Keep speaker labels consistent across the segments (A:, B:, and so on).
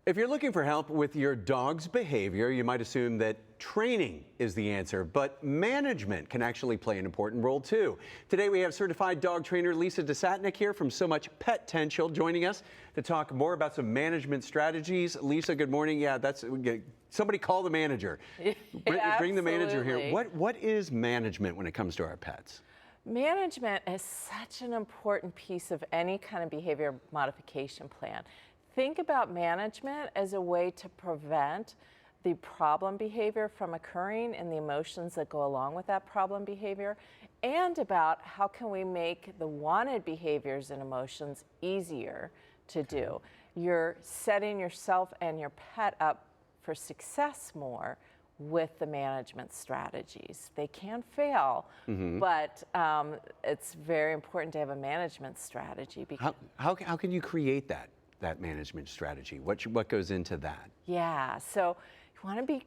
A: If you're looking for help with your dog's behavior, you might assume that training is the answer, but management can actually play an important role too. Today we have certified dog trainer Lisa Desatnik here from So Much PETential joining us to talk more about some management strategies. Lisa, good morning. Yeah, that's somebody call the manager. Bring the manager here. What is management when it comes to our pets?
B: Management is such an important piece of any kind of behavior modification plan. Think about management as a way to prevent the problem behavior from occurring and the emotions that go along with that problem behavior, and about how can we make the wanted behaviors and emotions easier to do. You're setting yourself and your pet up for success more with the management strategies. They can fail, but it's very important to have a management strategy. Because
A: how can you create that management strategy? What goes into that?
B: Yeah, so you want to be,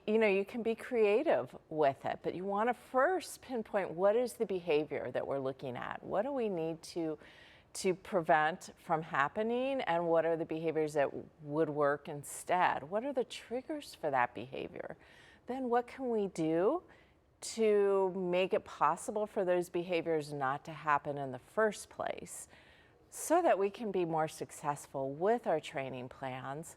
B: you can be creative with it, but you want to first pinpoint what is the behavior that we're looking at. What do we need to prevent from happening, and what are the behaviors that would work instead? What are the triggers for that behavior? Then what can we do to make it possible for those behaviors not to happen in the first place, so that we can be more successful with our training plans?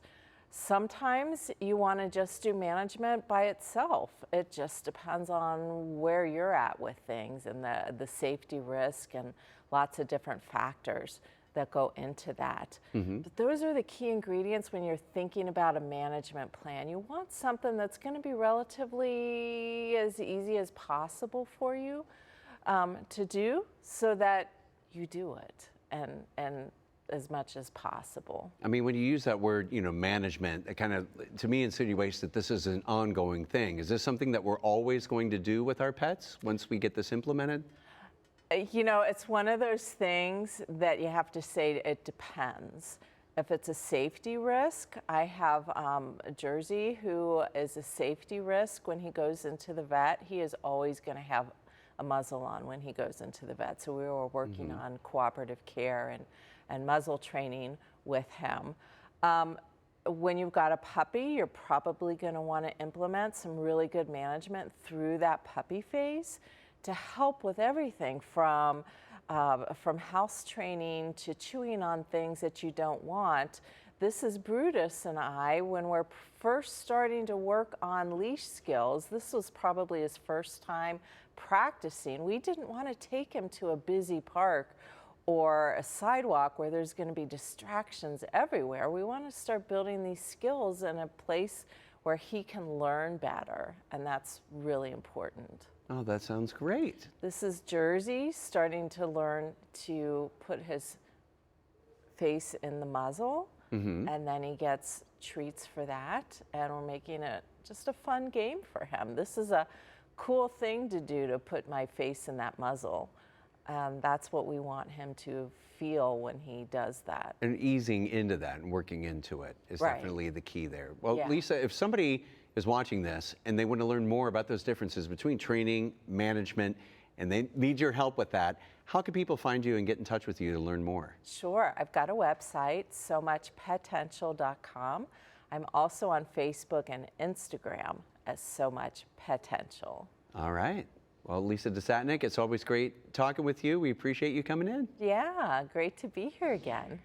B: Sometimes you want to just do management by itself. It just depends on where you're at with things and the safety risk and lots of different factors that go into that. But those are the key ingredients when you're thinking about a management plan. You want something that's going to be relatively as easy as possible for you to do, so that you do it and as much as possible.
A: I mean, when you use that word, management, it kind of, to me, insinuates that this is an ongoing thing. Is this something that we're always going to do with our pets once we get this implemented?
B: It's one of those things that you have to say it depends. If it's a safety risk, I have a Jersey who is a safety risk. When he goes into the vet, he is always going to have a muzzle on when he goes into the vet. So we were working on cooperative care and muzzle training with him. When you've got a puppy, you're probably going to want to implement some really good management through that puppy phase to help with everything from house training to chewing on things that you don't want. This is Brutus and I, when we're first starting to work on leash skills, this was probably his first time practicing. We didn't want to take him to a busy park or a sidewalk where there's going to be distractions everywhere. We want to start building these skills in a place where he can learn better, and that's really important.
A: Oh, that sounds great.
B: This is Jersey starting to learn to put his face in the muzzle, and then he gets treats for that, and we're making it just a fun game for him. This is a cool thing to do, to put my face in that muzzle. That's what we want him to feel when he does that.
A: And easing into that and working into it is definitely the key there. Well,
B: Yeah.
A: Lisa, if somebody is watching this and they want to learn more about those differences between training, management, and they need your help with that, how can people find you and get in touch with you to learn more?
B: Sure. I've got a website, somuchpetential.com. I'm also on Facebook and Instagram as So Much PETential.
A: All right. Well, Lisa Desatnik, it's always great talking with you. We appreciate you coming in.
B: Yeah, great to be here again.